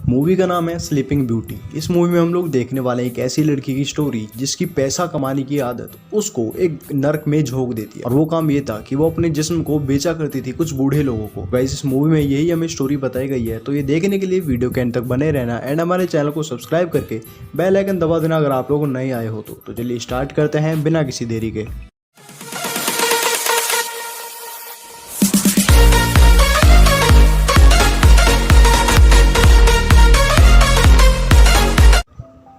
Movie का नाम है स्लीपिंग ब्यूटी। इस मूवी में हम लोग देखने वाले हैं एक ऐसी लड़की की स्टोरी जिसकी पैसा कमाने की आदत उसको एक नर्क में झोंक देती है। और वो काम ये था कि वो अपने जिस्म को बेचा करती थी कुछ बूढ़े लोगों को। गाइस इस मूवी में यही हमें स्टोरी बताई गई है, तो ये देखने के लिए वीडियो के अंत तक बने रहना एंड हमारे चैनल को सब्सक्राइब करके बेल आइकन दबा देना अगर आप लोग नए आए हो तो चलिए स्टार्ट करते हैं बिना किसी देरी के।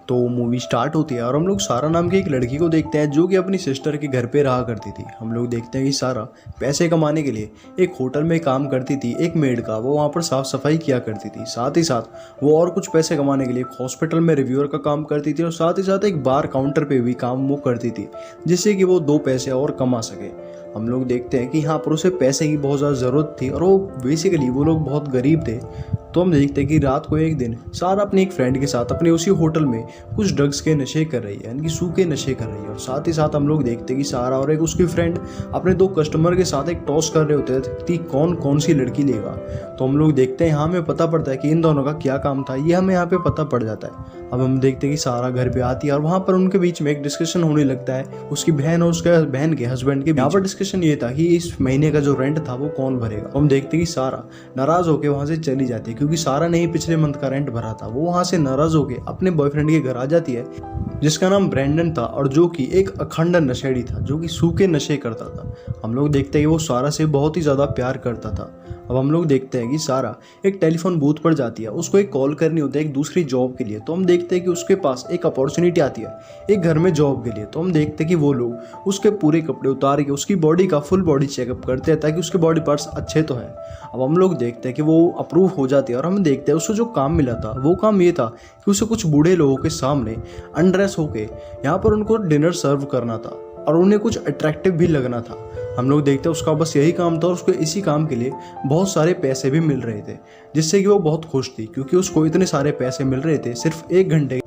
तो मूवी स्टार्ट होती है और हम लोग सारा नाम की एक लड़की को देखते हैं जो कि अपनी सिस्टर के घर पे रहा करती थी। हम लोग देखते हैं कि सारा पैसे कमाने के लिए एक होटल में काम करती थी, एक मेड का। वो वहाँ पर साफ सफाई किया करती थी। साथ ही साथ वो और कुछ पैसे कमाने के लिए एक हॉस्पिटल में रिव्यूअर का काम करती थी और साथ ही साथ एक बार काउंटर पे भी काम वो करती थी जिससे कि वो 2 पैसे और कमा सके। हम लोग देखते हैं कि यहाँ पर उसे पैसे की बहुत ज़्यादा ज़रूरत थी और वो बेसिकली वो लोग बहुत गरीब थे। तो हम देखते हैं कि रात को एक दिन सारा अपनी एक फ्रेंड के साथ अपने उसी होटल में कुछ ड्रग्स के नशे कर रही है, यानी कि सूखे नशे कर रही है। और साथ ही साथ हम लोग देखते हैं कि सारा और एक उसकी फ्रेंड अपने 2 कस्टमर के साथ एक टॉस कर रहे होते हैं कि कौन कौन सी लड़की लेगा। तो हम लोग देखते हैं यहाँ हमें पता पड़ता है कि इन दोनों का क्या काम था, ये हमें यहाँ पे पता पड़ जाता है। अब हम देखते हैं कि सारा घर पे आती है और वहाँ पर उनके बीच में एक डिस्कशन होने लगता है, उसकी बहन और उसके बहन के हस्बैंड के। यहाँ पर डिस्कशन ये था कि इस महीने का जो रेंट था वो कौन भरेगा। हम देखते हैं कि सारा नाराज होकर वहाँ से चली जाती है क्योंकि सारा ने ही पिछले मंथ का रेंट भरा था। वो वहाँ से नाराज होकर अपने बॉयफ्रेंड के घर आ जाती है जिसका नाम ब्रैंडन था और जो कि एक अखंड नशेड़ी था जो कि सूखे नशे करता था। हम लोग देखते हैं कि वो सारा से बहुत ही ज़्यादा प्यार करता था। अब हम लोग देखते हैं कि सारा एक टेलीफोन बूथ पर जाती है, उसको एक कॉल करनी होती है एक दूसरी जॉब के लिए। तो हम देखते हैं कि उसके पास एक अपॉर्चुनिटी आती है एक घर में जॉब के लिए। तो हम देखते हैं कि वो लोग उसके पूरे कपड़े उतार के उसकी बॉडी का फुल बॉडी चेकअप करते हैं ताकि उसके बॉडी पार्ट्स अच्छे तो हैं। अब हम लोग देखते हैं कि वो अप्रूव हो जाती है और हम देखते हैं उसको जो काम मिला था वो काम ये था कि उसे कुछ बूढ़े लोगों के सामने अनड्रेस होके यहाँ पर उनको डिनर सर्व करना था और उन्हें कुछ अट्रैक्टिव भी लगना था। हम लोग देखते हैं उसका बस यही काम था और उसको इसी काम के लिए बहुत सारे पैसे भी मिल रहे थे जिससे कि वो बहुत खुश थी क्योंकि उसको इतने सारे पैसे मिल रहे थे सिर्फ 1 घंटे।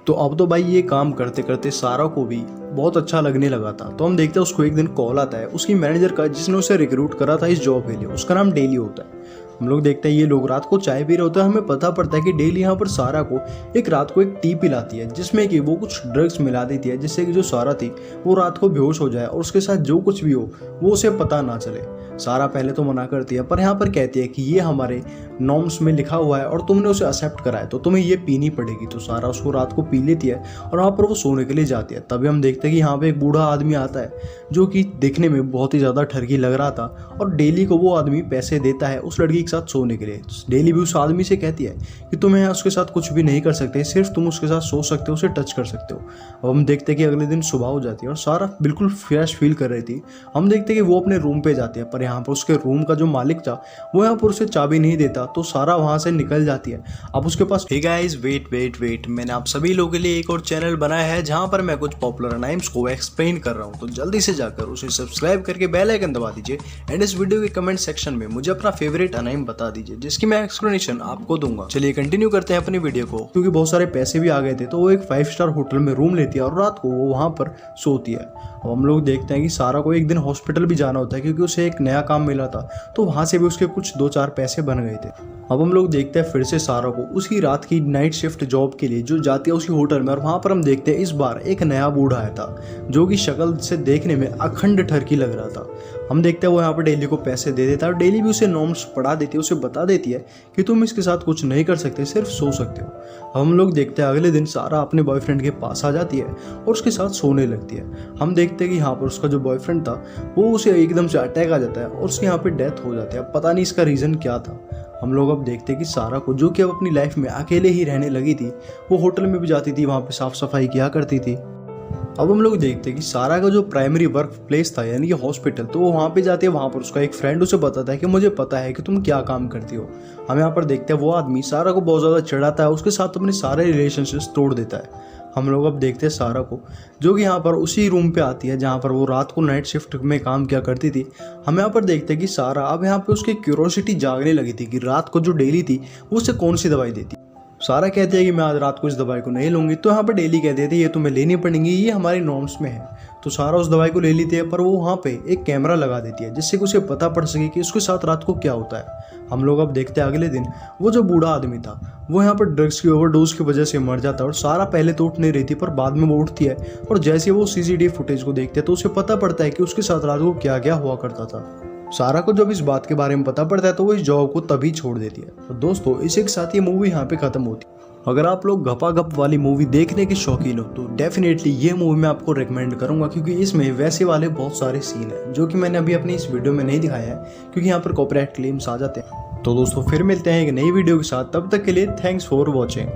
तो अब तो भाई ये काम करते करते सारा को भी बहुत अच्छा लगने लगा था। तो हम देखते हैं उसको एक दिन कॉल आता है उसकी मैनेजर का जिसने उसे रिक्रूट करा था इस जॉब के लिए, उसका नाम डेली होता है। हम लोग देखते हैं ये लोग रात को चाय पी रहे होते हैं। हमें पता पड़ता है कि डेली यहाँ पर सारा को एक रात को एक टी पिलाती है जिसमें कि वो कुछ ड्रग्स मिला देती है जिससे कि जो सारा थी वो रात को बेहोश हो जाए और उसके साथ जो कुछ भी हो वो उसे पता ना चले। सारा पहले तो मना करती है पर यहाँ पर कहती है कि ये हमारे नॉर्म्स में लिखा हुआ है और तुमने उसे एक्सेप्ट करा है तो तुम्हें ये पीनी पड़ेगी। तो सारा उसको रात को पी लेती है और वहाँ पर वो सोने के लिए जाती है। तभी हम देखते हैं कि यहाँ पे एक बूढ़ा आदमी आता है जो कि देखने में बहुत ही ज़्यादा ठरकी लग रहा था और डेली को वो आदमी पैसे देता है उस लड़की के साथ सोने के लिए। डेली भी उस आदमी से कहती है कि तुम्हें उसके साथ कुछ भी नहीं कर सकते, सिर्फ तुम उसके साथ सो सकते हो, उसे टच कर सकते हो। अब हम देखते हैं कि अगले दिन सुबह हो जाती है और सारा बिल्कुल फ्रेश फील कर रही थी। हम देखते हैं कि वो अपने रूम पे जाती है पर यहाँ पर उसके रूम का जो मालिक था वो यहाँ पर उसे चाबी नहीं देता तो सारा वहाँ से निकल जाती है। अब उसके पास हे गाइस वेट मैंने आप सभी लोगों के लिए एक और चैनल बनाया है जहाँ पर मैं कुछ पॉपुलर अनाइम्स को एक्सप्लेन कर रहा हूँ। तो जल्दी से जाकर उसे सब्सक्राइब करके बेल आइकन दबा दीजिए एंड इस वीडियो के कमेंट सेक्शन में मुझे अपना फेवरेट अनाइम बता दीजिए जिसकी मैं एक्सप्लेनेशन आपको दूंगा। चलिए कंटिन्यू करते हैं अपनी वीडियो को। क्योंकि बहुत सारे पैसे भी आ गए थे तो वो एक 5 स्टार होटल में रूम लेती है और रात को वो वहाँ पर सोती है। अब हम लोग देखते हैं कि सारा को एक दिन हॉस्पिटल भी जाना होता है क्योंकि उसे एक नया काम मिला था तो वहाँ से भी उसके कुछ 2-4 पैसे बन गए थे। अब हम लोग देखते हैं फिर से सारा को उसी रात की नाइट शिफ्ट जॉब के लिए जो जाती है उसी होटल में और वहाँ पर हम देखते हैं इस बार एक नया बूढ़ा आया था जो कि शक्ल से देखने में अखंड ठरकी लग रहा था। हम देखते हैं वो यहाँ पर डेली को पैसे दे देता है और डेली भी उसे नॉर्म्स पढ़ा देती है, उसे बता देती है कि तुम इसके साथ कुछ नहीं कर सकते, सिर्फ सो सकते हो। अब हम लोग देखते हैं अगले दिन सारा अपने बॉयफ्रेंड के पास आ जाती है और उसके साथ सोने लगती है। हम देखते हैं कि यहाँ पर उसका जो बॉयफ्रेंड था वो उसे एकदम से अटैक आ जाता है और उसकी यहाँ पे डेथ हो जाती है। पता नहीं इसका रीज़न क्या था। हम लोग अब देखते हैं कि सारा को जो कि अब अपनी लाइफ में अकेले ही रहने लगी थी, वो होटल में भी जाती थी, वहाँ पे साफ सफाई किया करती थी। अब हम लोग देखते हैं कि सारा का जो प्राइमरी वर्क प्लेस था यानी कि हॉस्पिटल, तो वो वहाँ पे जाती है। वहाँ पर उसका एक फ्रेंड उसे बताता है कि मुझे पता है कि तुम क्या काम करती हो। हम यहाँ पर देखते हैं वो आदमी सारा को बहुत ज़्यादा चिढ़ाता है, उसके साथ अपने सारे रिलेशनशिप्स तोड़ देता है। हम लोग अब देखते हैं सारा को जो कि यहाँ पर उसी रूम पे आती है जहाँ पर वो रात को नाइट शिफ्ट में काम किया करती थी। हम यहाँ पर देखते हैं कि सारा अब यहाँ पे उसकी क्यूरोसिटी जागने लगी थी कि रात को जो डेली थी वो उसे कौन सी दवाई देती। सारा कहती है कि मैं आज रात को इस दवाई को नहीं लूंगी, तो यहाँ पर डेली कहते थे ये तुम्हें लेनी पड़ेगी, ये हमारी नॉर्म्स में है। तो सारा उस दवाई को ले लेती है, पर वो वहाँ पे एक कैमरा लगा देती है जिससे कि उसे पता पड़ सके कि उसके साथ रात को क्या होता है। हम लोग अब देखते हैं अगले दिन वो जो बूढ़ा आदमी था वो यहाँ पर ड्रग्स की ओवरडोज की वजह से मर जाता है। और सारा पहले तो उठ नहीं रही थी, पर बाद में वो उठती है और जैसे वो सीसीटीवी फुटेज को देखते हैं तो उसे पता पड़ता है कि उसके साथ रात को क्या क्या हुआ करता था। सारा को जब इस बात के बारे में पता पड़ता है तो वो इस जॉब को तभी छोड़ देती है। तो दोस्तों इसी के साथ ये मूवी यहाँ पे खत्म होती है। अगर आप लोग गपागप वाली मूवी देखने के शौकीन हो तो डेफिनेटली ये मूवी मैं आपको रिकमेंड करूंगा, क्योंकि इसमें वैसे वाले बहुत सारे सीन हैं जो कि मैंने अभी अपनी इस वीडियो में नहीं दिखाया है क्योंकि यहाँ पर कॉपीराइट क्लेम्स आ जाते हैं। तो दोस्तों फिर मिलते हैं एक नई वीडियो के साथ, तब तक के लिए थैंक्स फॉर वॉचिंग।